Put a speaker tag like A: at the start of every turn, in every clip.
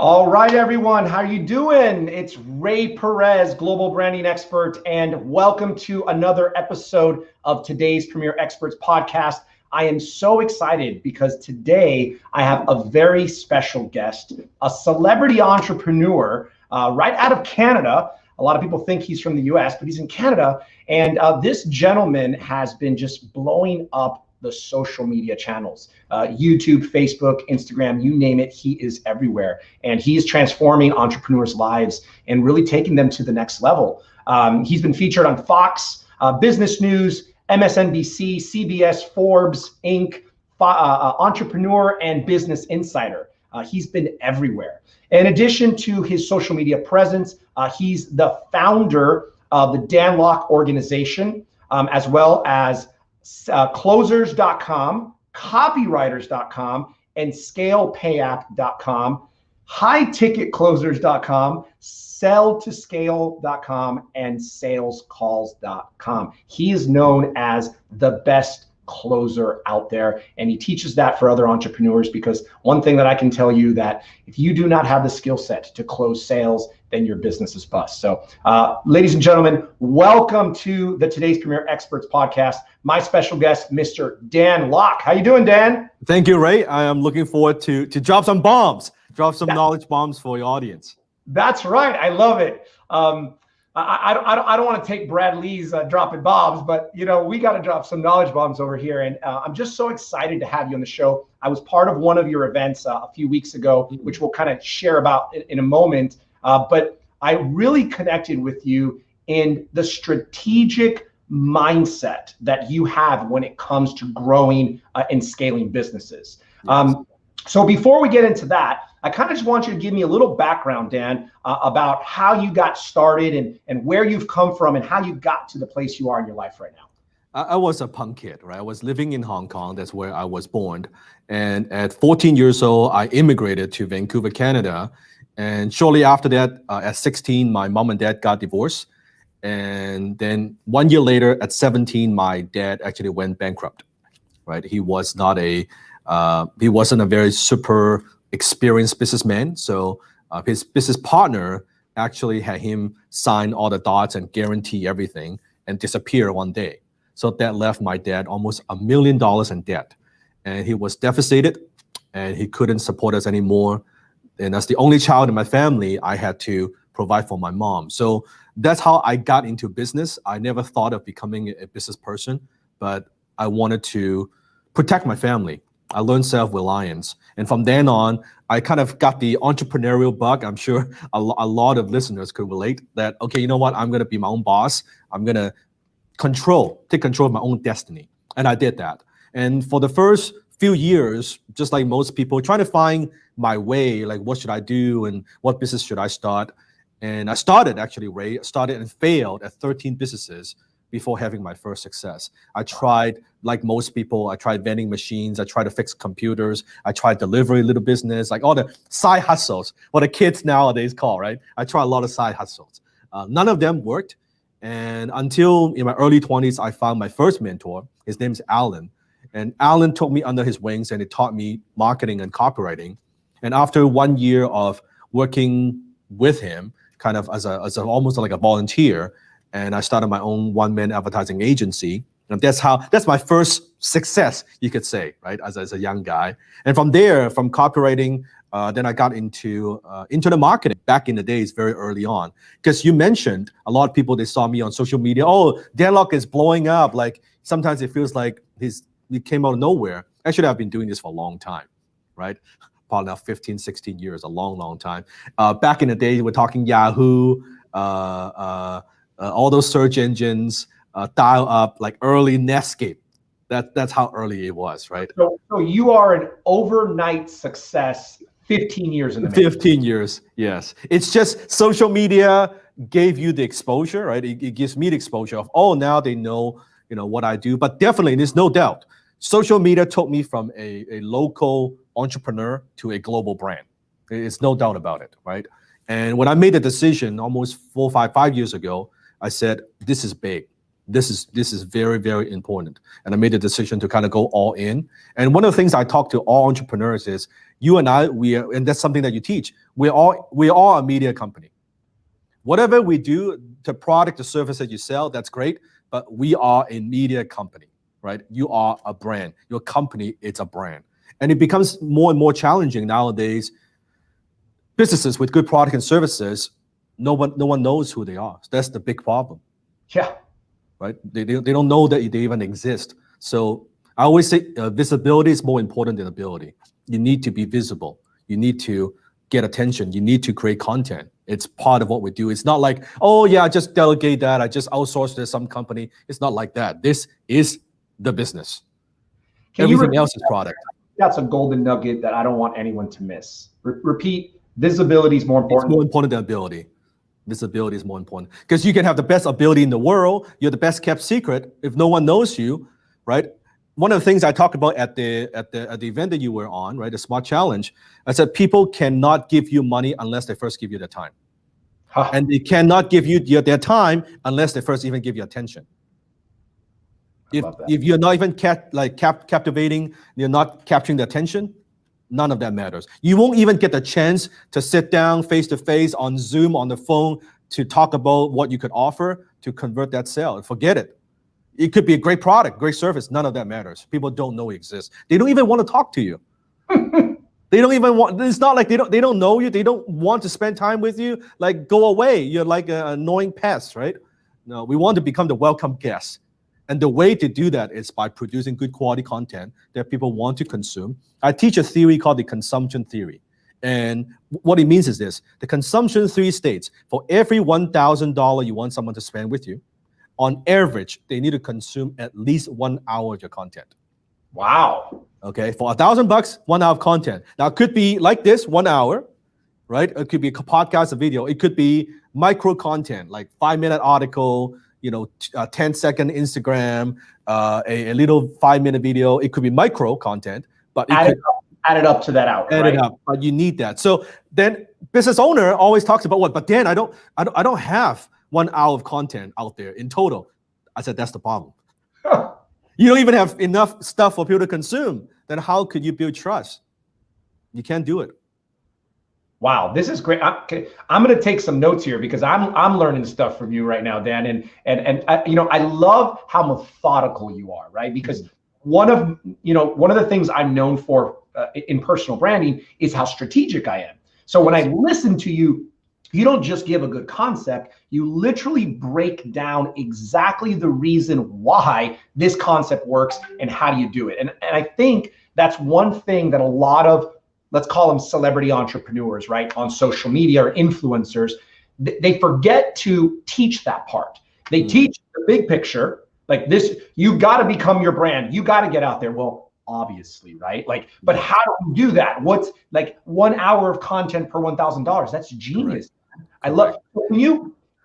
A: All right, everyone, how are you doing? It's Ray Perez, global branding expert, and welcome to another episode of today's Premier Experts podcast. I am so excited because today I have a very special guest, a celebrity entrepreneur right out of Canada. A lot of people think he's from the US, but he's in Canada. And this gentleman has been just blowing up the social media channels, YouTube, Facebook, Instagram, you name it, he is everywhere. And he is transforming entrepreneurs' lives and really taking them to the next level. He's been featured on Fox, Business News, MSNBC, CBS, Forbes, Inc., Entrepreneur, and Business Insider. He's been everywhere. In addition to his social media presence, he's the founder of the Dan Lok organization, as well as closers.com, copywriters.com, and scalepayapp.com, highticketclosers.com, selltoscale.com, and salescalls.com. He is known as the best closer out there, and he teaches that for other entrepreneurs, because one thing that I can tell you, that if you do not have the skill set to close sales, then your business is bust. So ladies and gentlemen, welcome to the Today's Premier Experts podcast. My special guest, Mr. Dan Lok. How you doing, Dan?
B: Thank you, Ray. I am looking forward to drop some bombs, knowledge bombs for your audience.
A: That's right. I love it. I don't want to take Brad Lee's dropping bombs, but we got to drop some knowledge bombs over here. And I'm just so excited to have you on the show. I was part of one of your events a few weeks ago, which we'll kind of share about in a moment. But I really connected with you in the strategic mindset that you have when it comes to growing and scaling businesses. Yes. So before we get into that, I kind of just want you to give me a little background, Dan, about how you got started and where you've come from and how you got to the place you are in your life right now.
B: I was a punk kid, right? I was living in Hong Kong. That's where I was born. And at 14 years old, I immigrated to Vancouver, Canada. And shortly after that, at 16, my mom and dad got divorced. And then 1 year later, at 17, my dad actually went bankrupt, right? He wasn't a very super experienced businessman. So his business partner actually had him sign all the dots and guarantee everything and disappear one day. So that left my dad almost $1 million in debt. And he was devastated and he couldn't support us anymore. And as the only child in my family, I had to provide for my mom. So that's how I got into business. I never thought of becoming a business person, but I wanted to protect my family. I learned self-reliance. And from then on, I kind of got the entrepreneurial bug. I'm sure a lot of listeners could relate that, okay, you know what? I'm going to be my own boss. I'm going to take control of my own destiny. And I did that. And for the first few years, just like most people, trying to find my way, like what should I do and what business should I start? And I started and failed at 13 businesses before having my first success. I tried, like most people, I tried vending machines, I tried to fix computers, I tried delivery little business, like all the side hustles, what the kids nowadays call, right? I tried a lot of side hustles. None of them worked. And until in my early 20s, I found my first mentor. His name's Alan. And Alan took me under his wings and he taught me marketing and copywriting. And after 1 year of working with him, kind of as almost like a volunteer, and I started my own one-man advertising agency. And that's my first success, you could say, right, as a young guy. And from there, from copywriting, then I got into the marketing back in the days, very early on. Because you mentioned a lot of people, they saw me on social media. Oh, Dan Lok is blowing up. Like sometimes it feels like he came out of nowhere. Actually, I've been doing this for a long time, right? Probably now 15, 16 years, a long, long time. Back in the day, we're talking Yahoo, all those search engines, dial up, like early Netscape. That's how early it was, right?
A: So you are an overnight success, 15 years in the making.
B: 15 years, yes. It's just social media gave you the exposure, right? It gives me the exposure of, oh, now they know, what I do. But definitely, there's no doubt, social media took me from a local entrepreneur to a global brand. It's no doubt about it, right? And when I made the decision almost 5 years ago, I said, this is big. This is very, very important. And I made the decision to kind of go all in. And one of the things I talk to all entrepreneurs is, you and I, and that's something that you teach. We're all a media company. Whatever we do, the product, the service that you sell, that's great. But we are a media company, right? You are a brand. Your company, it's a brand. And it becomes more and more challenging nowadays. Businesses with good product and services, no one knows who they are. So that's the big problem.
A: Yeah.
B: Right? They don't know that they even exist. So I always say visibility is more important than ability. You need to be visible. You need to get attention. You need to create content. It's part of what we do. It's not like, oh yeah, I just delegate that. I just outsource to some company. It's not like that. This is the business. Everything else is product.
A: That's a golden nugget that I don't want anyone to miss. Repeat, visibility is more important.
B: It's more important than ability. Visibility is more important because you can have the best ability in the world. You're the best kept secret. If no one knows you, right? One of the things I talked about at the event that you were on, right, the Smart Challenge, I said people cannot give you money unless they first give you their time, and they cannot give you their time unless they first even give you attention. If you're not even captivating, you're not capturing the attention, none of that matters. You won't even get the chance to sit down face to face on Zoom, on the phone, to talk about what you could offer to convert that sale. Forget it. It could be a great product, great service. None of that matters. People don't know it exists. They don't even want to talk to you. They don't even want. It's not like they don't know you. They don't want to spend time with you. Like, go away. You're like an annoying pest, right? No, we want to become the welcome guest. And the way to do that is by producing good quality content that people want to consume. I teach a theory called the consumption theory. And what it means is this. The consumption theory states, for every $1,000 you want someone to spend with you, on average, they need to consume at least 1 hour of your content.
A: Wow.
B: Okay, for $1,000, 1 hour of content. Now, it could be like this, 1 hour, right? It could be a podcast, a video. It could be micro content, like 5-minute article, 10-second Instagram, a little 5-minute video. It could be micro content, but
A: add it up to that hour.
B: Add it up, but you need that. So then, business owner always talks about what? But Dan, I don't have 1 hour of content out there in total. I said that's the problem. You don't even have enough stuff for people to consume. Then how could you build trust? You can't do it.
A: Wow, this is great. I'm going to take some notes here because I'm learning stuff from you right now, Dan. And I love how methodical you are, right? Because one of the things I'm known for in personal branding is how strategic I am. So when I listen to you, you don't just give a good concept. You literally break down exactly the reason why this concept works and how do you do it. And I think that's one thing that a lot of, let's call them celebrity entrepreneurs, right, on social media or influencers, they forget to teach that part. They teach the big picture, like this, you got to become your brand. You got to get out there. Well, obviously, right? But how do we do that? What's like 1 hour of content per $1,000? That's genius. Correct. I love.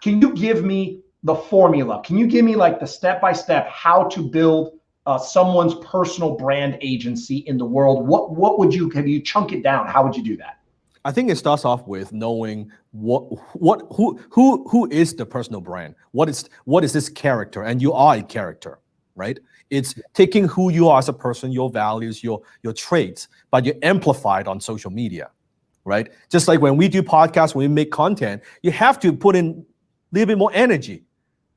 A: Can you give me the formula? Can you give me like the step-by-step how to build someone's personal brand agency in the world? What would you, have you chunk it down? How would you do that?
B: I think it starts off with knowing who is the personal brand. What is this character? And you are a character, right? It's taking who you are as a person, your values, your traits, but you amplify it on social media, right? Just like when we do podcasts, when we make content, you have to put in a little bit more energy,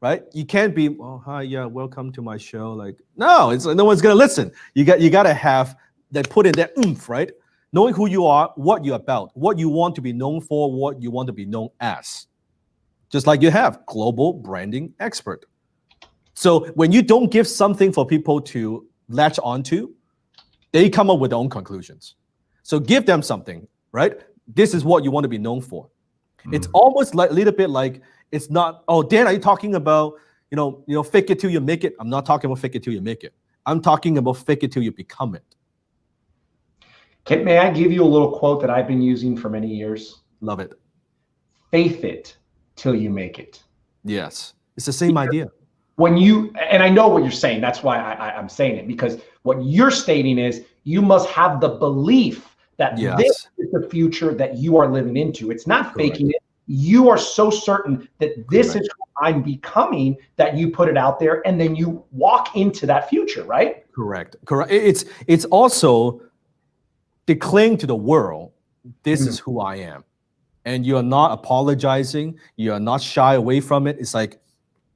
B: right? You can't be, oh, hi, yeah, welcome to my show. Like, no, it's no one's gonna listen. You got to have that, put in that oomph, right? Knowing who you are, what you're about, what you want to be known for, what you want to be known as. Just like you have global branding expert. So when you don't give something for people to latch onto, they come up with their own conclusions. So give them something, right? This is what you want to be known for. It's almost like a little bit like, it's not, oh, Dan, are you talking about, fake it till you make it? I'm not talking about fake it till you make it. I'm talking about fake it till you become it.
A: May I give you a little quote that I've been using for many years?
B: Love it.
A: Faith it till you make it.
B: Yes, it's the same idea.
A: And I know what you're saying. That's why I'm saying it, because what you're stating is you must have the belief that this is the future that you are living into. It's not faking it. you are so certain that this is who I'm becoming that you put it out there, and then you walk into that future, right?
B: Correct. It's also declaring to the world, this is who I am. And you're not apologizing. You're not shy away from it. It's like,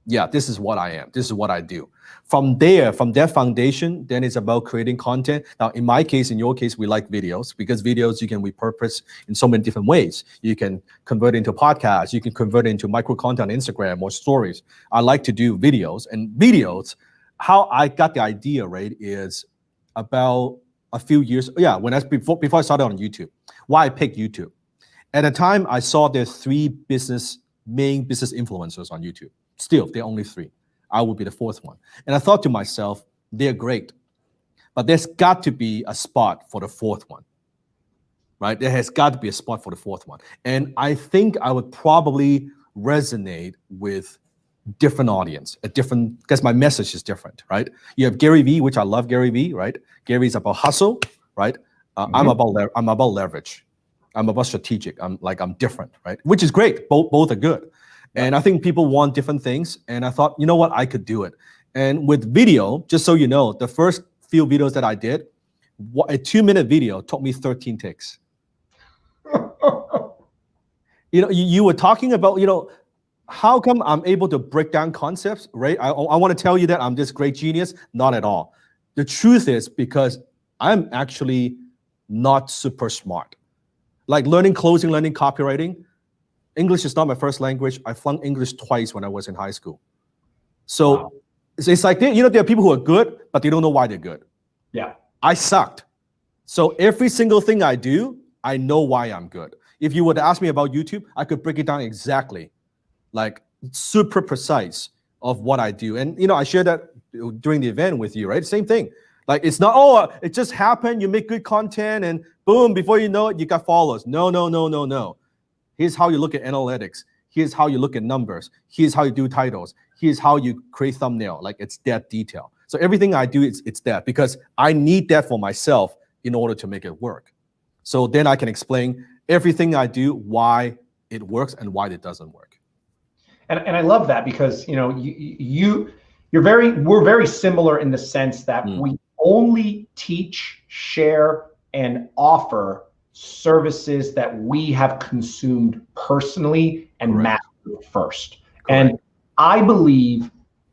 B: yeah, this is what I am. This is what I do. From there, from that foundation, then it's about creating content. Now, in my case, in your case, we like videos because videos you can repurpose in so many different ways. You can convert into podcasts. You can convert into micro content on Instagram or stories. I like to do videos. And videos, how I got the idea, right, is about a few years. Yeah, before I started on YouTube. Why I picked YouTube. At the time, I saw there's three main business influencers on YouTube. Still, there are only three. I would be the fourth one. And I thought to myself, they're great, but there's got to be a spot for the fourth one, right? There has got to be a spot for the fourth one. And I think I would probably resonate with different audience, because my message is different, right? You have Gary Vee, which I love Gary Vee, right? Gary's about hustle, right? I'm about leverage. I'm about strategic. I'm different, right? Which is great. Both are good. And I think people want different things. And I thought, you know what, I could do it. And with video, just so you know, the first few videos that I did, a 2-minute video took me 13 takes. You were talking about, how come I'm able to break down concepts, right? I want to tell you that I'm this great genius. Not at all. The truth is because I'm actually not super smart. Like learning closing, learning copywriting. English is not my first language. I flunked English twice when I was in high school. So it's like, there are people who are good, but they don't know why they're good.
A: Yeah.
B: I sucked. So every single thing I do, I know why I'm good. If you were to ask me about YouTube, I could break it down exactly, like super precise of what I do. And, I shared that during the event with you, right? Same thing. Like, it's not, it just happened. You make good content and boom, before you know it, you got followers. No. Here's how you look at analytics. Here's how you look at numbers. Here's how you do titles. Here's how you create thumbnail. Like, it's that detail. So everything I do, it's that, because I need that for myself in order to make it work. So then I can explain everything I do, why it works and why it doesn't work.
A: And I love that because, we're very similar in the sense that we only teach, share, and offer services that we have consumed personally and mastered first. And I believe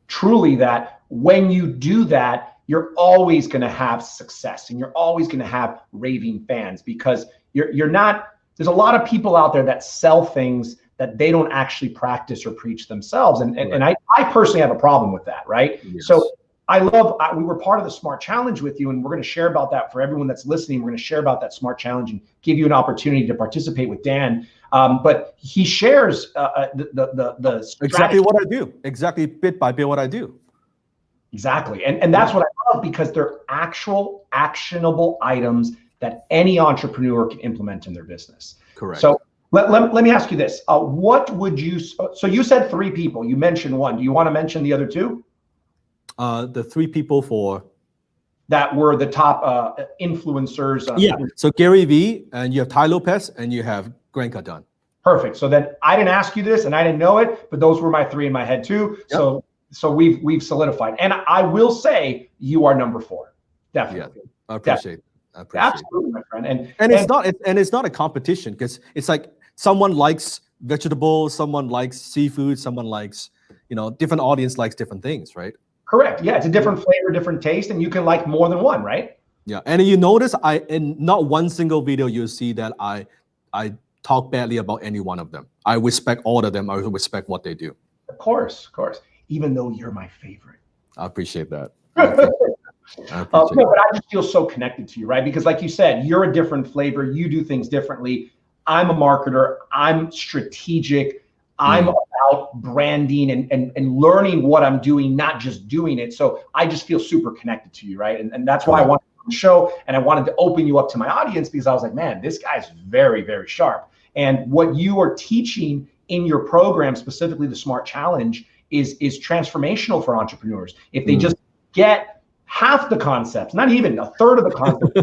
A: truly that when you do that, you're always going to have success and you're always going to have raving fans, because you're not, there's a lot of people out there that sell things that they don't actually practice or preach themselves. And I personally have a problem with that, right? Yes. So we were part of the SMART Challenge with you, and we're going to share about that for everyone that's listening. We're going to share about that SMART Challenge and give you an opportunity to participate with Dan. But he shares the
B: exactly what I do, exactly bit by bit what I do.
A: Exactly, and that's what I love, because they're actual actionable items that any entrepreneur can implement in their business.
B: Correct.
A: So let me ask you this: what would you? So you said 3 people. You mentioned one. Do you want to mention the other 2?
B: The 3 people
A: that were the top influencers.
B: So Gary Vee, and you have Tai Lopez, and you have Grant Cardone.
A: Perfect. So then I didn't ask you this, and I didn't know it, but those were my 3 in my head too. Yep. So we've solidified, and I will say you are number 4, definitely.
B: Yeah, I appreciate it.
A: Absolutely, my friend.
B: And it's not a competition, because it's like someone likes vegetables, someone likes seafood, someone likes, different audience likes different things, right?
A: Correct. Yeah, it's a different flavor, different taste, and you can like more than one, right?
B: Yeah, and you notice in not one single video you'll see that I talk badly about any one of them. I respect all of them. I respect what they do.
A: Of course. Even though you're my favorite.
B: I appreciate that.
A: But I just feel so connected to you, right? Because like you said, you're a different flavor. You do things differently. I'm a marketer. I'm strategic. I'm about branding and learning what I'm doing, not just doing it. So I just feel super connected to you, right? And that's why I wanted to come show, and I wanted to open you up to my audience, because I was like, man, this guy's very, very sharp. And what you are teaching in your program, specifically the SMART Challenge, is transformational for entrepreneurs. If they just get half the concepts, not even a third of the concepts,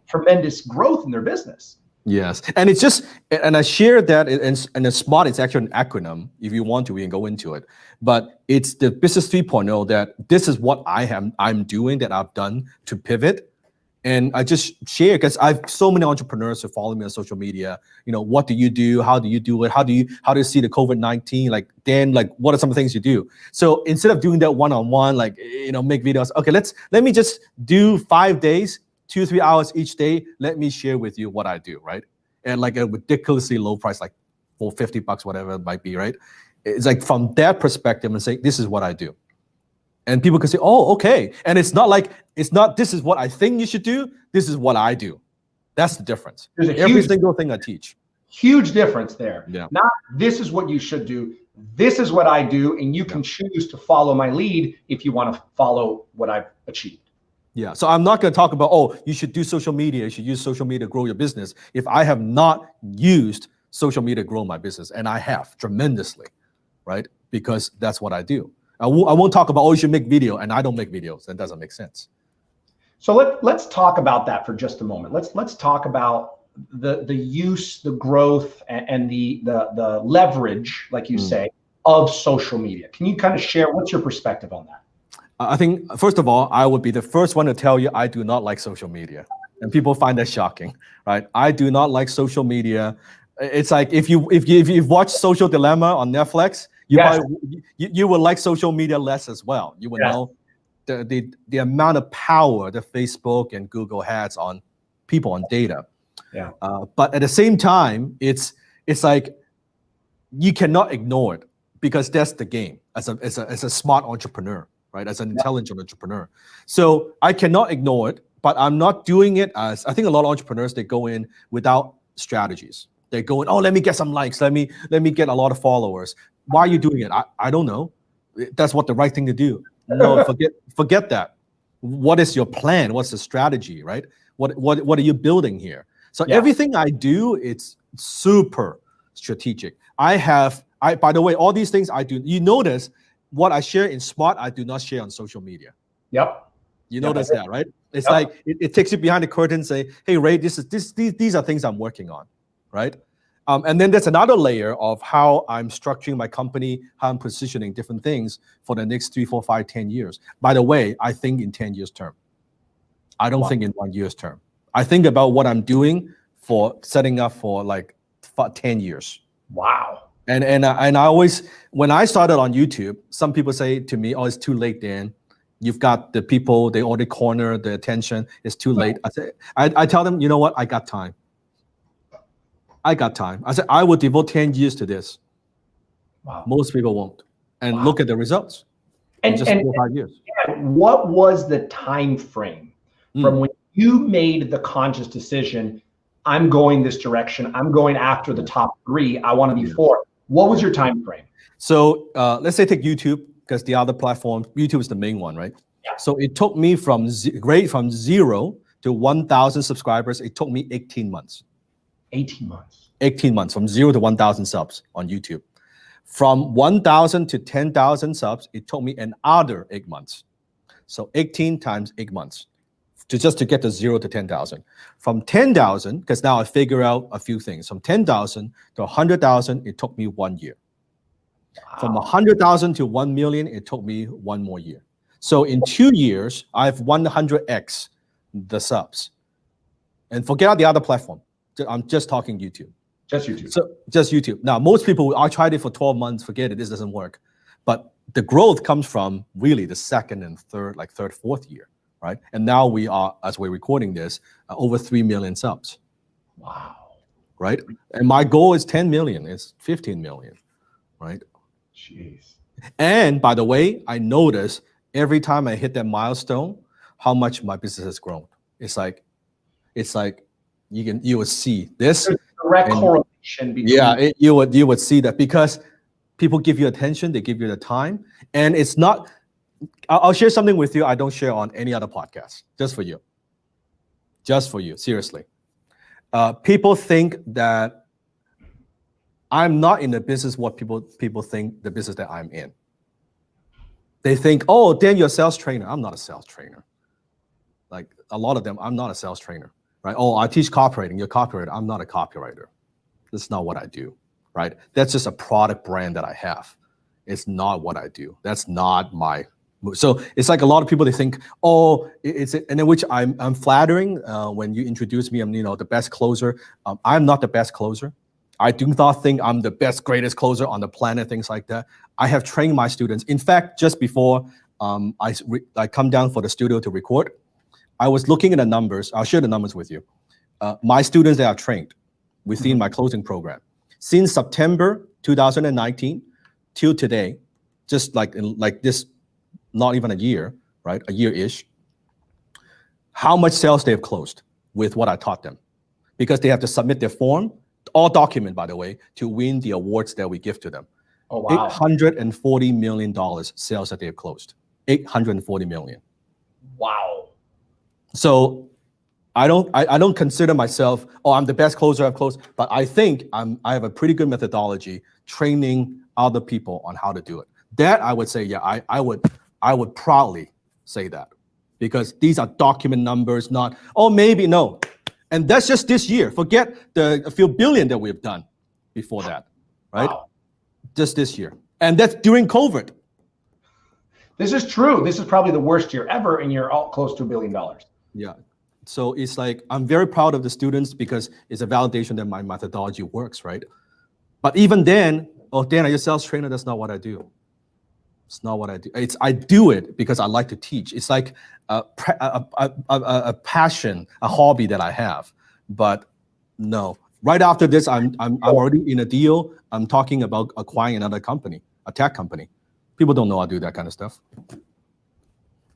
A: tremendous growth in their business.
B: Yes, and it's just, and I share that, and the SMART is actually an acronym. If you want to, we can go into it. But it's the Business 3.0 that this is what I'm doing, that I've done to pivot. And I just share because I have so many entrepreneurs who follow me on social media. What do you do? How do you do it? How do you see the COVID-19? Like, Dan, like, what are some of the things you do? So instead of doing that one-on-one, like, make videos. Okay, let me just do 5 days, 2-3 hours each day. Let me share with you what I do, right? And like a ridiculously low price, like for $50, whatever it might be, right? It's like from that perspective and say, this is what I do. And people can say, oh, okay. And it's not this is what I think you should do. This is what I do. That's the difference.
A: There's
B: every single thing I teach.
A: Huge difference there.
B: Yeah.
A: Not this is what you should do. This is what I do. And you can choose to follow my lead if you want to follow what I've achieved.
B: Yeah. So I'm not going to talk about, oh, you should do social media. You should use social media to grow your business. If I have not used social media to grow my business, and I have tremendously, right? Because that's what I do. I won't talk about, oh, you should make video, and I don't make videos. That doesn't make sense.
A: So let's talk about that for just a moment. Let's talk about the use, the growth, and the leverage, like you say, of social media. Can you kind of share what's your perspective on that?
B: I think, first of all, I would be the first one to tell you I do not like social media. And people find that shocking, right? I do not like social media. It's like if you've watched Social Dilemma on Netflix, you will like social media less as well. You will know the amount of power that Facebook and Google has on people, on data.
A: Yeah.
B: But at the same time, it's like you cannot ignore it because that's the game as a smart entrepreneur, right? As an intelligent entrepreneur. So I cannot ignore it, but I'm not doing it as, I think a lot of entrepreneurs, they go in without strategies. They go in, oh, let me get some likes. Let me get a lot of followers. Why are you doing it? I don't know. That's what the right thing to do. No, forget that. What is your plan? What's the strategy, right? What are you building here? So everything I do, it's super strategic. By the way, all these things I do, you notice what I share in SMART, I do not share on social media.
A: Yep.
B: You notice that, right? It's like it takes you behind the curtain and say, hey, Ray, these are things I'm working on, right? And then there's another layer of how I'm structuring my company, how I'm positioning different things for the next 3, 4, 5, 10 years. By the way, I think in 10 years term. I don't think in 1 year's term. I think about what I'm doing for setting up for like 10 years.
A: Wow.
B: And I always, when I started on YouTube, some people say to me, oh, it's too late, Dan. You've got the people, they already corner the attention. It's too late. I tell them, you know what? I got time. I said, I will devote 10 years to this.
A: Wow.
B: Most people won't. And look at the results.
A: And
B: just 4 or 5 years.
A: What was the time frame from when you made the conscious decision, I'm going this direction, I'm going after the top 3, I want to be 4. What was your time frame?
B: So let's say take YouTube, because the other platform, YouTube is the main one, right?
A: Yeah.
B: So it took me from 0 to 1,000 subscribers, it took me 18 months.
A: 18 months.
B: 18 months, from 0 to 1,000 subs on YouTube. From 1,000 to 10,000 subs, it took me another 8 months. So 18 times 8 months to get to 0 to 10,000. From 10,000, because now I figure out a few things. From 10,000 to 100,000, it took me 1 year. Wow. From 100,000 to 1 million, it took me 1 more year. So in 2 years, I've 100x the subs. And forget out the other platform. I'm just talking YouTube.
A: Just YouTube.
B: So just YouTube. Now, most people, I tried it for 12 months, forget it, this doesn't work. But the growth comes from really the second and third, fourth year, right? And now we are, as we're recording this, over 3 million subs.
A: Wow.
B: Right? And my goal is 10 million, it's 15 million, right?
A: Jeez.
B: And by the way, I notice every time I hit that milestone, how much my business has grown. It's like you would see this.
A: There's a direct correlation between.
B: You would see that because people give you attention, they give you the time, and it's not. I'll share something with you I don't share on any other podcast. Just for you, seriously. People think that I'm not in the business what people think the business that I'm in. They think, oh, Dan, you're a sales trainer. I'm not a sales trainer. Like a lot of them, I'm not a sales trainer. right? Oh, I teach copywriting. You're a copywriter. I'm not a copywriter. That's not what I do, right? That's just a product brand that I have. It's not what I do. That's not my. So it's like a lot of people, they think, oh, it's, and in which I'm flattering when you introduce me, I'm the best closer. I'm not the best closer. I do not think I'm the best, greatest closer on the planet, things like that. I have trained my students. In fact, just before I come down for the studio to record, I was looking at the numbers. I'll share the numbers with you. My students that I've trained within my closing program, since September 2019 till today, just like this, not even a year, right? A year-ish. How much sales they have closed with what I taught them, because they have to submit their form, all document, by the way, to win the awards that we give to them.
A: Oh, wow.
B: $840 million sales that they have closed. 840 million.
A: Wow.
B: So I don't consider myself, oh, I'm the best closer I've closed, but I think I have a pretty good methodology training other people on how to do it. That I would say, yeah, I would proudly say that, because these are document numbers, not, oh, maybe, no. And that's just this year. Forget a few billion that we've done before that, right?
A: Wow.
B: Just this year. And that's during COVID.
A: This is true. This is probably the worst year ever, and you're all close to $1 billion.
B: Yeah. So it's like, I'm very proud of the students because it's a validation that my methodology works, right? But even then, oh, Dan, are you a sales trainer? That's not what I do. It's not what I do. I do it because I like to teach. It's like a passion, a hobby that I have. But no, right after this, I'm already in a deal. I'm talking about acquiring another company, a tech company. People don't know I do that kind of stuff.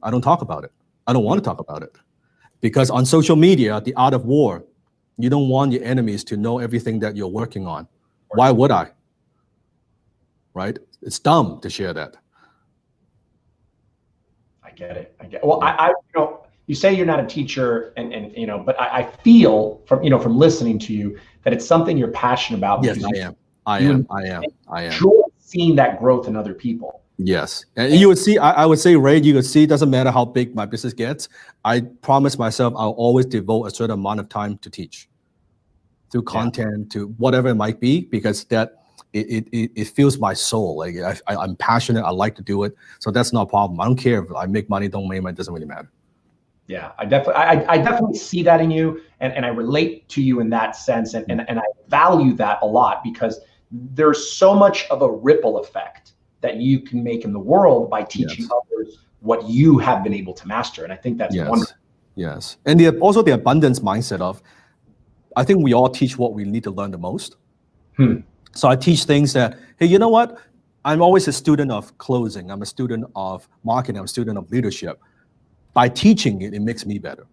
B: I don't talk about it. I don't want to talk about it, because on social media, the art of war, you don't want your enemies to know everything that you're working on. Why would I? Right? It's dumb to share that.
A: I get it. Well, I you say you're not a teacher, and but I feel from listening to you that it's something you're passionate about.
B: Yes, I am.
A: Enjoy seeing that growth in other people.
B: Yes, and you would see. I would say, Ray, you would see. It doesn't matter how big my business gets. I promise myself I'll always devote a certain amount of time to teach, through content, to whatever it might be, because that it fills my soul. Like I'm passionate. I like to do it. So that's not a problem. I don't care if I make money, don't make money. It doesn't really matter. Yeah,
A: I definitely see that in you, and I relate to you in that sense, and I value that a lot, because there's so much of a ripple effect that you can make in the world by teaching others what you have been able to master. And I think that's wonderful.
B: Yes. And also the abundance mindset of, I think we all teach what we need to learn the most. So I teach things that, hey, you know what? I'm always a student of closing. I'm a student of marketing. I'm a student of leadership. By teaching it, it makes me better,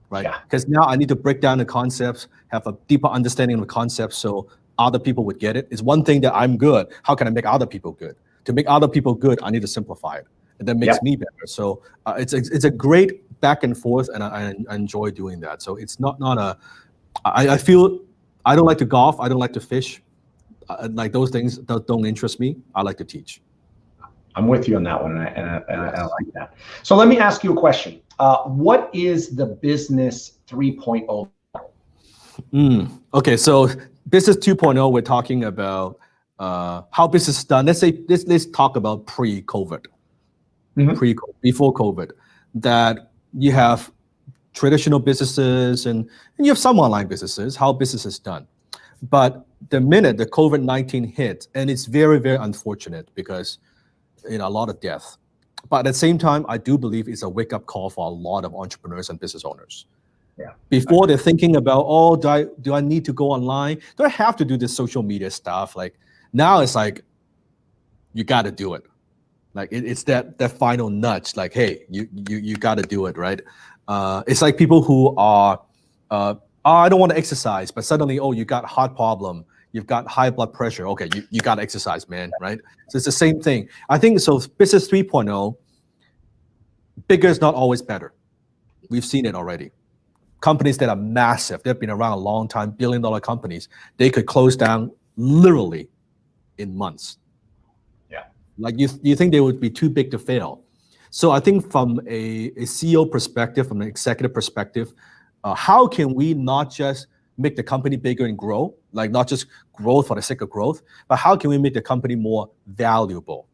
B: right? Because now I need to break down the concepts, have a deeper understanding of the concepts so other people would get it. It's one thing that I'm good. How can I make other people good? To make other people good, I need to simplify it, and that makes me better. So it's a great back and forth, and I enjoy doing that. So it's not a. I feel I don't like to golf. I don't like to fish. Like those things don't interest me. I like to teach.
A: I'm with you on that one, and I like that. So let me ask you a question. What is the business 3.0?
B: Okay, so business 2.0, we're talking about how business is done. Let's talk about pre-COVID, before COVID, that you have traditional businesses and you have some online businesses, how business is done. But the minute the COVID-19 hit, and it's very, very unfortunate because a lot of death. But at the same time, I do believe it's a wake-up call for a lot of entrepreneurs and business owners. Before they're thinking about, oh, do I need to go online? Do I have to do this social media stuff? Like now it's like, you got to do it. Like it's that final nudge. Like, hey, you got to do it, right? It's like people who are, I don't want to exercise, but suddenly, oh, you got heart problem, you've got high blood pressure. Okay, you got to exercise, man, right? So it's the same thing. I think so. Business 3.0, bigger is not always better. We've seen it already. Companies that are massive, they've been around a long time, billion-dollar companies, they could close down literally in months. Like you think they would be too big to fail. So I think from a CEO perspective, from an executive perspective, how can we not just make the company bigger and grow, like not just growth for the sake of growth, but how can we make the company more valuable?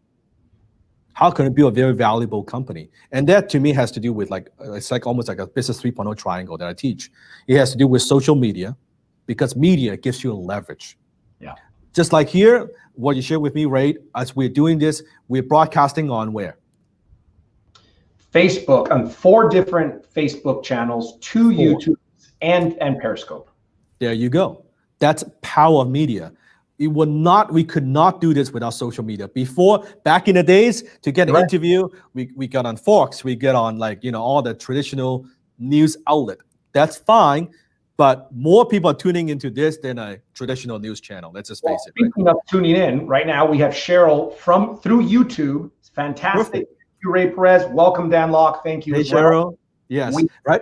B: How can it be a very valuable company? And that to me has to do with like, it's like almost like a business 3.0 triangle that I teach. It has to do with social media, because media gives you a leverage.
A: Yeah.
B: Just like here, what you shared with me, Ray, as we're doing this, we're broadcasting on where?
A: Facebook, on 4 different Facebook channels, 2 YouTube and Periscope.
B: There you go. That's power of media. We could not do this without social media. Before, back in the days, to get an interview, we got on Fox, we get on like, all the traditional news outlet. That's fine, but more people are tuning into this than a traditional news channel. Let's just face it.
A: Speaking of tuning in, right now we have Cheryl through YouTube. It's fantastic.
B: Perfect.
A: Thank you, Ray Perez. Welcome, Dan Locke. Thank you.
B: Hey, Cheryl. Yes. Right.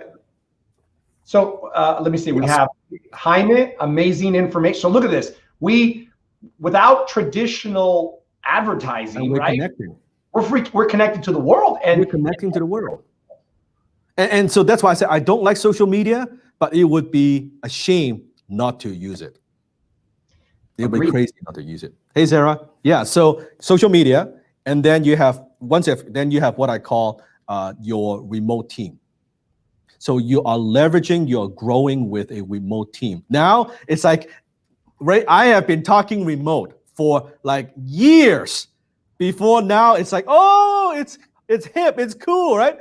A: So let me see. We have Jaime, amazing information. So look at this. Without traditional advertising,
B: we're
A: right?
B: Connected.
A: We're connected to the world, and
B: we're connecting to the world. And so that's why I say I don't like social media, but it would be a shame not to use it. It would be crazy not to use it. Hey, Sarah. Yeah. So social media, and then you have what I call your remote team. So you are leveraging, you're growing with a remote team. Now it's like, right, I have been talking remote for like years before. Now it's like, oh, it's hip, it's cool, right?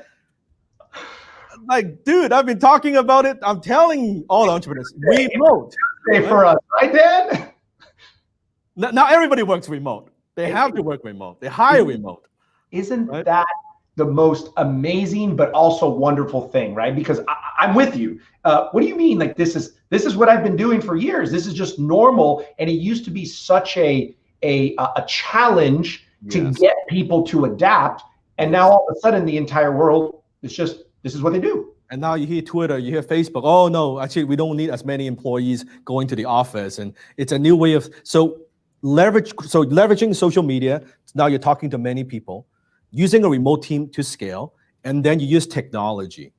B: Like, dude, I've been talking about it. I'm telling all the entrepreneurs, remote.
A: Right? For us, right, Dan?
B: Now everybody works remote. They have to work remote. They hire remote.
A: Isn't that the most amazing but also wonderful thing, right? Because I'm with you. What do you mean? Like this is what I've been doing for years. This is just normal, and it used to be such a challenge to get people to adapt, and now all of a sudden the entire world is just this is what they do.
B: And now you hear Twitter, you hear Facebook. Oh no, actually we don't need as many employees going to the office, and it's a new way of leveraging social media. Now you're talking to many people, using a remote team to scale, and then you use technology.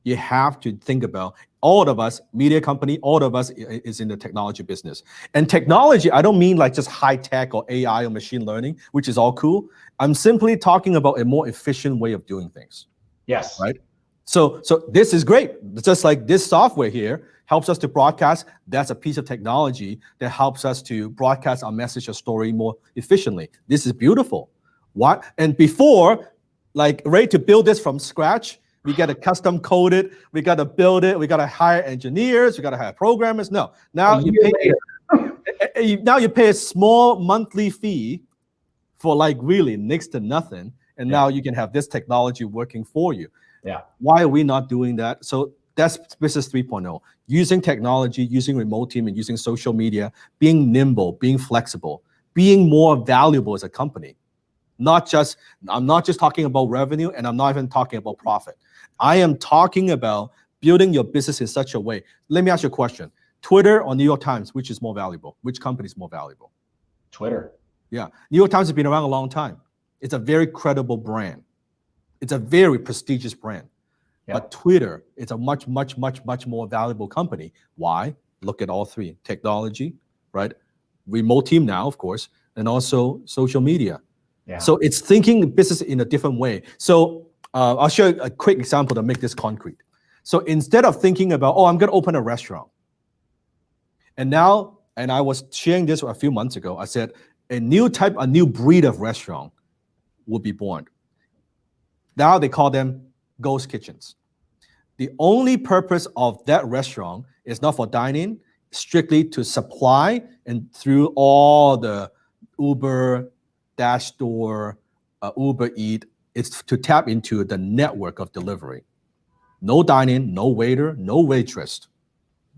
B: You have to think about all of us, media company, all of us is in the technology business. And technology, I don't mean like just high tech or AI or machine learning, which is all cool. I'm simply talking about a more efficient way of doing things.
A: Yes.
B: Right? So this is great. Just like this software here helps us to broadcast. That's a piece of technology that helps us to broadcast our message or story more efficiently. This is beautiful. What? And before, like Ray, to build this from scratch, we got to custom code it. We got to build it. We got to hire engineers. We got to hire programmers. No, now you pay a small monthly fee for like really next to nothing, and now you can have this technology working for you.
A: Yeah.
B: Why are we not doing that? So that's business 3.0. Using technology, using remote team, and using social media, being nimble, being flexible, being more valuable as a company. I'm not just talking about revenue, and I'm not even talking about profit. I am talking about building your business in such a way. Let me ask you a question. Twitter or New York Times, which is more valuable? Which company is more valuable?
A: Twitter.
B: Yeah. New York Times has been around a long time. It's a very credible brand. It's a very prestigious brand. Yeah. But Twitter, it's a much, much, much, much more valuable company. Why? Look at all three. Technology, right? Remote team now, of course, and also social media. Yeah. So it's thinking business in a different way. So I'll show you a quick example to make this concrete. So instead of thinking about, I'm going to open a restaurant. And I was sharing this a few months ago. I said, a new breed of restaurant will be born. Now they call them ghost kitchens. The only purpose of that restaurant is not for dining, strictly to supply and through all the Uber, Dashdoor, Uber Eat, it's to tap into the network of delivery. No dining, no waiter, no waitress.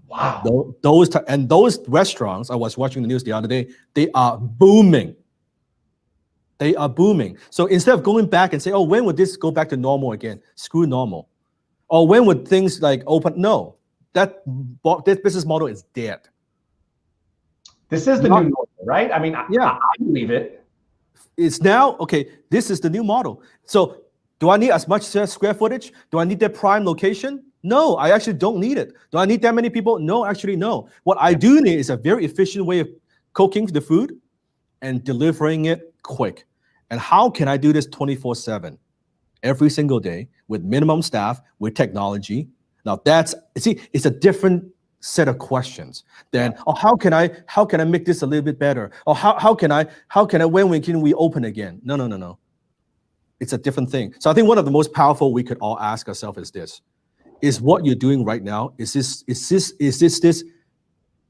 A: Wow.
B: Those restaurants, I was watching the news the other day, they are booming. They are booming. So instead of going back and say, when would this go back to normal again? Screw normal. Or when would things like open? No, this business model is dead.
A: This is the new normal, right? I mean, I believe it.
B: It's now, okay, this is the new model. So do I need as much square footage? Do I need that prime location? No, I actually don't need it. Do I need that many people? No, actually, no. What I do need is a very efficient way of cooking the food and delivering it quick. And how can I do this 24/7? Every single day with minimum staff, with technology. Now it's a different set of questions than, oh, how can I make this a little bit better? Or how can I when can we open again? No. It's a different thing. So I think one of the most powerful we could all ask ourselves is this: is what you're doing right now, is this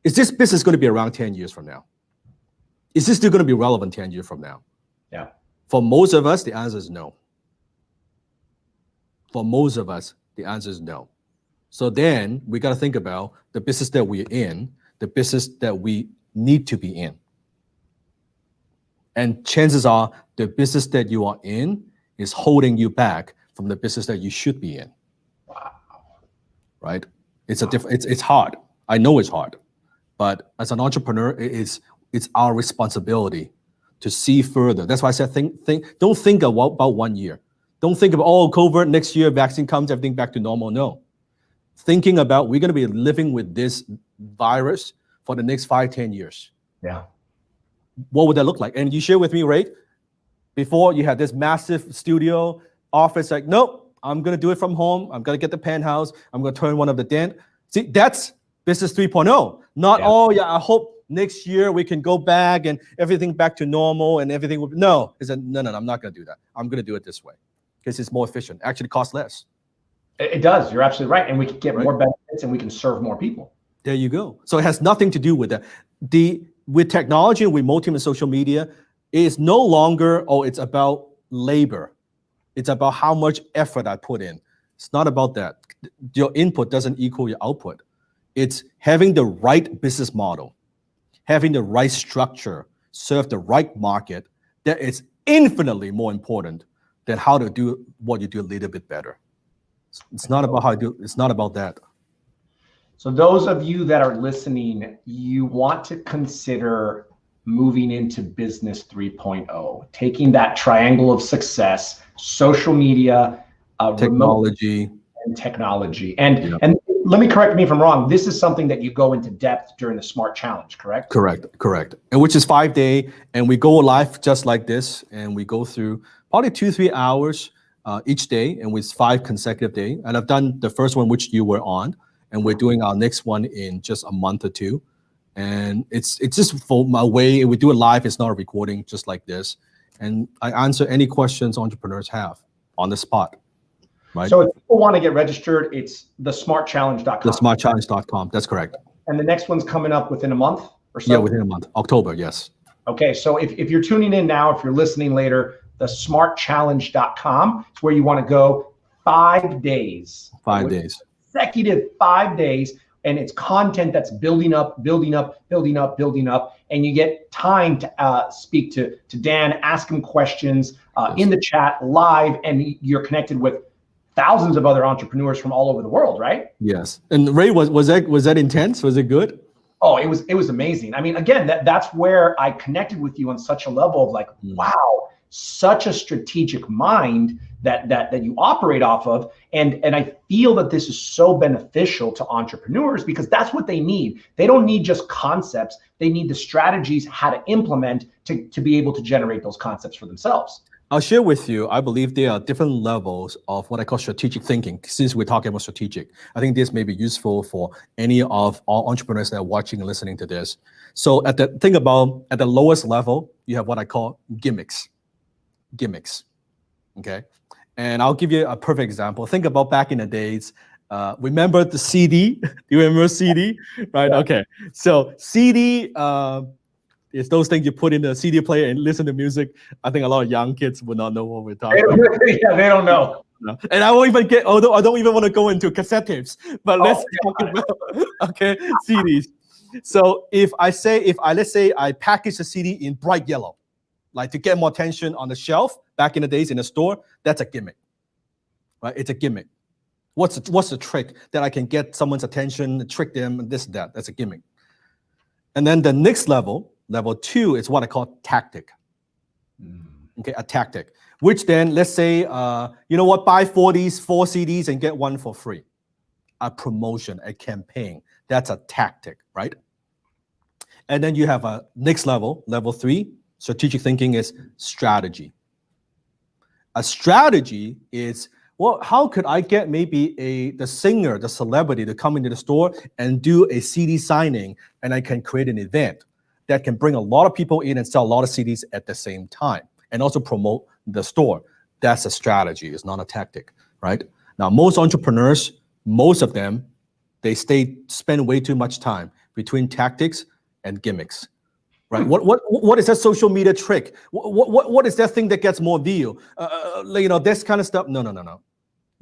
B: business going to be around 10 years from now? Is this still going to be relevant 10 years from now?
A: Yeah.
B: For most of us, the answer is no. For most of us, the answer is no. So then we got to think about the business that we're in, the business that we need to be in. And chances are the business that you are in is holding you back from the business that you should be in.
A: Wow.
B: Right? It's hard. I know it's hard. But as an entrepreneur, it's our responsibility to see further. That's why I said don't think about 1 year. Don't think about, oh, COVID, next year, vaccine comes, everything back to normal. No. Thinking about, we're going to be living with this virus for the next 5-10 years.
A: Yeah.
B: What would that look like? And you share with me, Ray, before you had this massive studio office, like, nope, I'm going to do it from home. I'm going to get the penthouse. I'm going to turn one of the den. See, that's business 3.0. Not, I hope next year we can go back and everything back to normal and everything will be. No, no, I'm not going to do that. I'm going to do it this way because it's more efficient. Actually costs less.
A: It does. You're absolutely right. And we can get more benefits and we can serve more people.
B: There you go. So it has nothing to do with that. With technology and remote team and social media, it is no longer, it's about labor. It's about how much effort I put in. It's not about that. Your input doesn't equal your output. It's having the right business model, having the right structure, serve the right market. That is infinitely more important than how to do what you do a little bit better. It's not about how I do. It's not about that.
A: So those of you that are listening, you want to consider moving into business 3.0, taking that triangle of success, social media,
B: technology,
A: and technology. And let me correct me if I'm wrong. This is something that you go into depth during the Smart Challenge, correct?
B: Correct. And which is 5 days, and we go live just like this, and we go through probably 2-3 hours each day, and with 5 consecutive days. And I've done the first one, which you were on, and we're doing our next one in just a month or two. And it's just for my way. We do it live. It's not a recording, just like this. And I answer any questions entrepreneurs have on the spot. Right.
A: So if people want to get registered, it's thesmartchallenge.com.
B: Thesmartchallenge.com. That's correct.
A: And the next one's coming up within a month or so?
B: Yeah, within a month. October, yes.
A: Okay, so if you're tuning in now, if you're listening later, thesmartchallenge.com is where you want to go. 5 days.
B: 5 days.
A: Consecutive 5 days. And it's content that's building up, and you get time to speak to Dan, ask him questions in the chat live, and you're connected with thousands of other entrepreneurs from all over the world, right?
B: Yes. And Ray, was that intense? Was it good?
A: Oh, it was amazing. I mean, again, that's where I connected with you on such a level of like, wow, such a strategic mind that you operate off of. And I feel that this is so beneficial to entrepreneurs because that's what they need. They don't need just concepts. They need the strategies, how to implement to be able to generate those concepts for themselves.
B: I'll share with you, I believe there are different levels of what I call strategic thinking. Since we're talking about strategic, I think this may be useful for any of our entrepreneurs that are watching and listening to this. So at the lowest level, you have what I call gimmicks. Okay. And I'll give you a perfect example. Think about back in the days. Remember the CD? Do you remember CD? Right. Yeah. Okay. So CD is those things you put in the CD player and listen to music. I think a lot of young kids would not know what we're talking about.
A: Yeah, they don't know.
B: And I won't even although I don't even want to go into cassette tapes, but let's talk about CDs. So let's say I package the CD in bright yellow, like to get more attention on the shelf back in the days in the store, that's a gimmick, right? It's a gimmick. What's the trick that I can get someone's attention, trick them, this, that? That's a gimmick. And then the next level 2 is what I call tactic. Okay, a tactic. Which then, let's say, buy 4 CDs and get one for free. a promotion, a campaign. That's a tactic, right? And then you have a next level, level 3, strategic thinking is strategy. A strategy is, well, how could I get maybe the singer, the celebrity to come into the store and do a CD signing, and I can create an event that can bring a lot of people in and sell a lot of CDs at the same time and also promote the store. That's a strategy. It's not a tactic, right? Now, most entrepreneurs, most of them, they spend way too much time between tactics and gimmicks. Right? What is that social media trick? What is that thing that gets more view? This kind of stuff. No.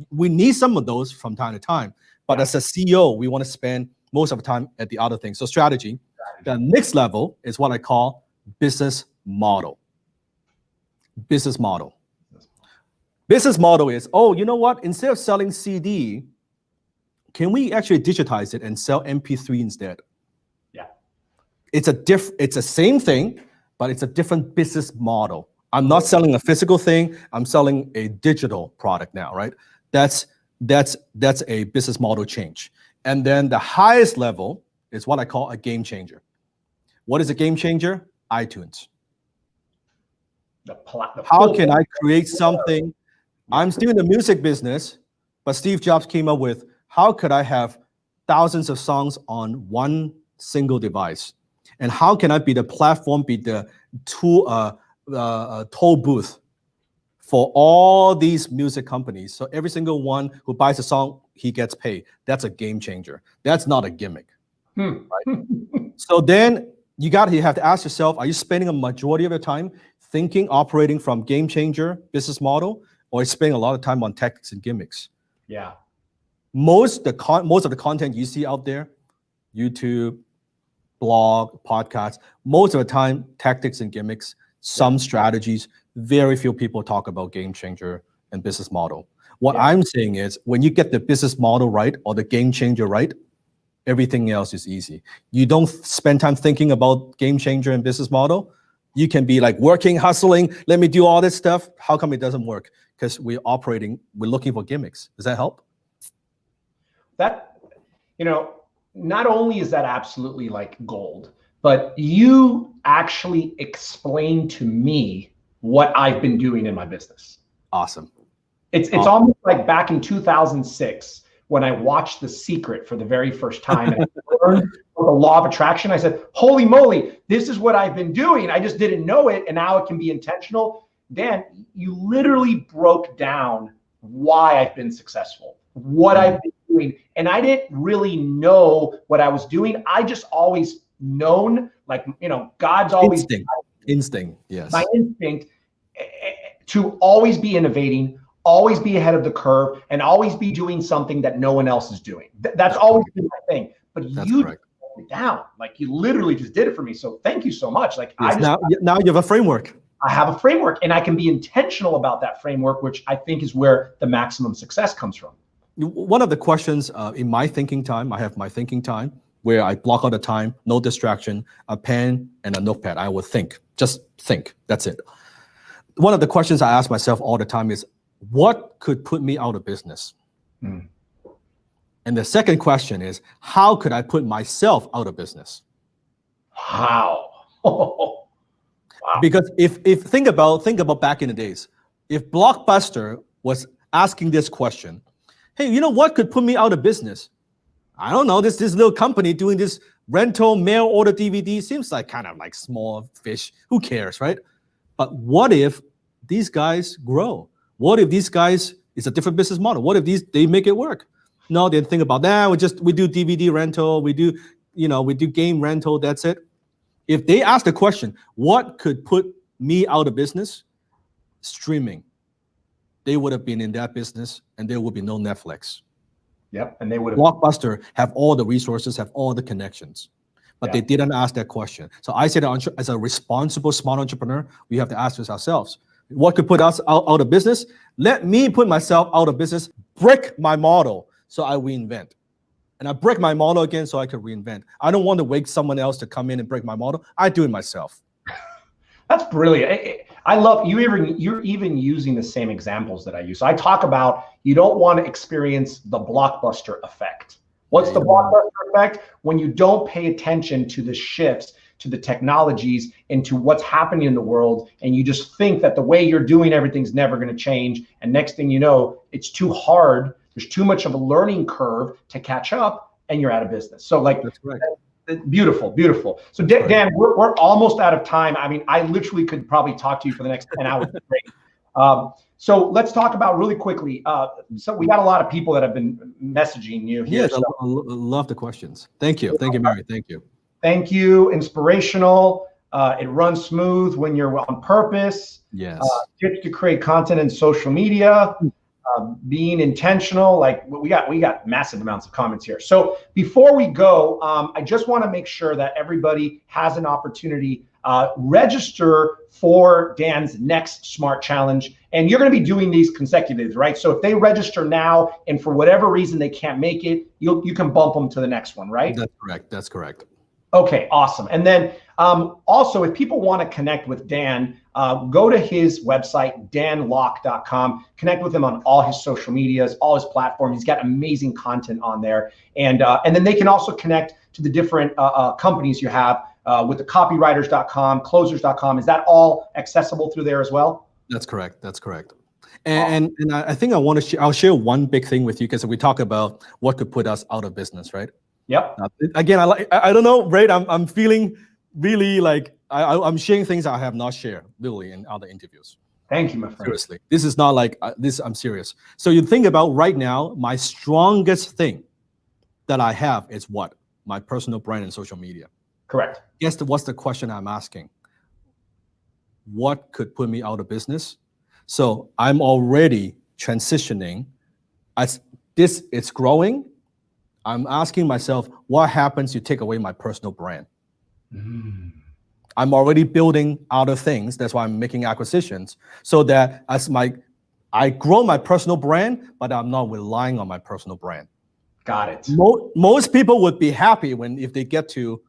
B: We need some of those from time to time. But as a CEO, we want to spend most of the time at the other things. So strategy. The next level is what I call business model. Business model. Business model is, oh, you know what? Instead of selling CD, can we actually digitize it and sell MP3 instead? It's the same thing, but it's a different business model. I'm not selling a physical thing. I'm selling a digital product now, right? That's a business model change. And then the highest level is what I call a game changer. What is a game changer? iTunes. How can I create something? I'm still in the music business, but Steve Jobs came up with, how could I have thousands of songs on one single device? And how can I be the platform, be the toll booth for all these music companies? So every single one who buys a song, he gets paid. That's a game changer. That's not a gimmick. Right? So then you have to ask yourself, are you spending a majority of your time thinking, operating from game changer business model, or are you spending a lot of time on tactics and gimmicks?
A: Yeah.
B: Most of the content you see out there, YouTube, blog, podcast, most of the time, tactics and gimmicks, some strategies. Very few people talk about game changer and business model. What I'm saying is, when you get the business model right or the game changer right, everything else is easy. You don't spend time thinking about game changer and business model. You can be like working, hustling, let me do all this stuff. How come it doesn't work? Because we're looking for gimmicks. Does that help?
A: That, not only is that absolutely like gold, but you actually explained to me what I've been doing in my business.
B: Awesome.
A: It's almost like back in 2006 when I watched The Secret for the very first time and I learned the law of attraction. I said, holy moly, this is what I've been doing. I just didn't know it, and now it can be intentional. Dan, you literally broke down why I've been successful, what I've been doing. And I didn't really know what I was doing. I just always known, like, God's always
B: instinct. Yes.
A: My instinct to always be innovating, always be ahead of the curve, and always be doing something that no one else is doing. That's always been my thing. But you broke it down. Like, you literally just did it for me. So thank you so much. Like,
B: yes, now you have a framework.
A: I have a framework, and I can be intentional about that framework, which I think is where the maximum success comes from.
B: One of the questions in my thinking time, I have my thinking time where I block out the time, no distraction, a pen and a notepad. I will think, just think. That's it. One of the questions I ask myself all the time is, what could put me out of business? And the second question is, how could I put myself out of business?
A: Wow. Wow.
B: Because if think about back in the days, if Blockbuster was asking this question, hey, what could put me out of business? I don't know, this little company doing this rental mail order DVD seems like kind of like small fish. Who cares, right? But what if these guys grow? What if these guys, it's a different business model? What if they make it work? No, they think about that. We do DVD rental, we do game rental, that's it. If they ask the question, what could put me out of business? Streaming. They would have been in that business and there would be no Netflix.
A: Yep, and they would have.
B: Blockbuster have all the resources, have all the connections, but they didn't ask that question. So I say that as a responsible, smart entrepreneur, we have to ask this ourselves. What could put us out of business? Let me put myself out of business, break my model so I reinvent. And I break my model again so I can reinvent. I don't want to wait someone else to come in and break my model. I do it myself.
A: That's brilliant. I love you. You're even using the same examples that I use. So I talk about you don't want to experience the blockbuster effect. What's the blockbuster effect? When you don't pay attention to the shifts, to the technologies, and to what's happening in the world, and you just think that the way you're doing everything's never going to change. And next thing you know, it's too hard. There's too much of a learning curve to catch up, and you're out of business. So like,
B: that's right.
A: Beautiful, beautiful. So Dan, we're almost out of time. I mean, I literally could probably talk to you for the next 10 hours. So let's talk about really quickly. So we got a lot of people that have been messaging you here.
B: Yes, I love the questions. Thank you. Thank you, Mary. Thank you.
A: Thank you. Inspirational. It runs smooth when you're on purpose.
B: Yes.
A: Tips to create content in social media. Being intentional. Like we got massive amounts of comments here. So before we go, I just want to make sure that everybody has an opportunity. Register for Dan's next Smart Challenge, and you're going to be doing these consecutive, right? So if they register now and for whatever reason they can't make it, you can bump them to the next one, right?
B: That's correct. That's correct.
A: Okay, awesome. And then also, if people want to connect with Dan, go to his website, danlocke.com. Connect with him on all his social medias, all his platforms. He's got amazing content on there. And then they can also connect to the different companies you have with the copywriters.com, closers.com. Is that all accessible through there as well?
B: That's correct. That's correct. And I think I want to I'll share one big thing with you, because we talk about what could put us out of business, right?
A: Yep.
B: Again, I don't know, right? I'm feeling really like I'm sharing things I have not shared really in other interviews.
A: Thank you, my friend.
B: Seriously, this is not like this. I'm serious. So you think about right now, my strongest thing that I have is what? My personal brand and social media.
A: Correct.
B: Guess what's the question I'm asking? What could put me out of business? So I'm already transitioning. As this is growing, I'm asking myself, what happens you take away my personal brand? I'm already building other things. That's why I'm making acquisitions, so that I grow my personal brand, but I'm not relying on my personal brand.
A: Got it.
B: Most people would be happy if they get to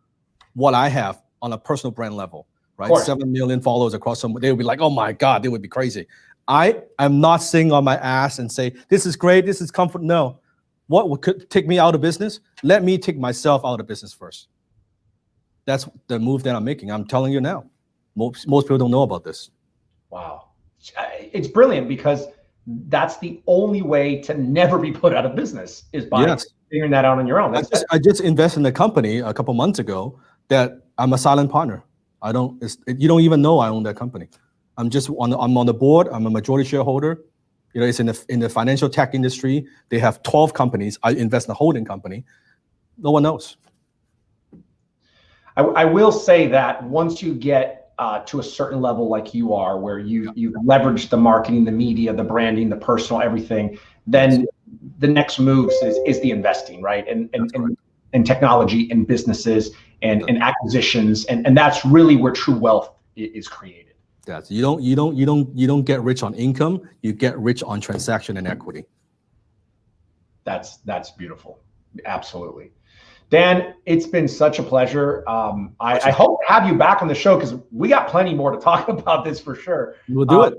B: what I have on a personal brand level, right? 7 million followers across they would be like, oh my God, they would be crazy. I am not sitting on my ass and say, this is great, this is comfort. No. What could take me out of business? Let me take myself out of business first. That's the move that I'm making. I'm telling you now. Most people don't know about this.
A: Wow. It's brilliant, because that's the only way to never be put out of business is by figuring that out on your own.
B: I just invested in a company a couple months ago that I'm a silent partner. You don't even know I own that company. I'm on the board. I'm a majority shareholder. You know, it's in the financial tech industry. They have 12 companies. I invest in a holding company. No one knows.
A: I will say that once you get to a certain level like you are, where you leverage the marketing, the media, the branding, the personal, everything, then the next moves is the investing, right? And technology and businesses and acquisitions. And that's really where true wealth is created.
B: That's you don't get rich on income. You get rich on transaction and equity.
A: That's beautiful. Absolutely. Dan, it's been such a pleasure. I hope to have you back on the show, because we got plenty more to talk about this for sure.
B: We'll do it.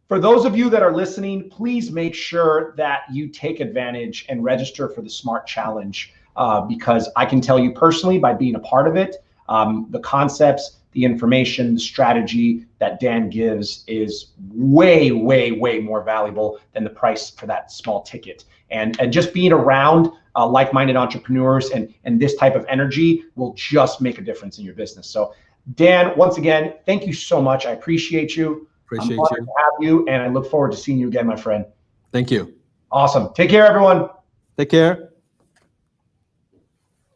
A: For those of you that are listening, please make sure that you take advantage and register for the Smart Challenge, because I can tell you personally, by being a part of it, the concepts, the information, the strategy that Dan gives is way, way, way more valuable than the price for that small ticket. And just being around like-minded entrepreneurs and this type of energy will just make a difference in your business. So Dan, once again, thank you so much. I appreciate you.
B: Appreciate
A: I'm honored to have you, and I look forward to seeing you again, my friend.
B: Thank you.
A: Awesome. Take care, everyone.
B: Take care.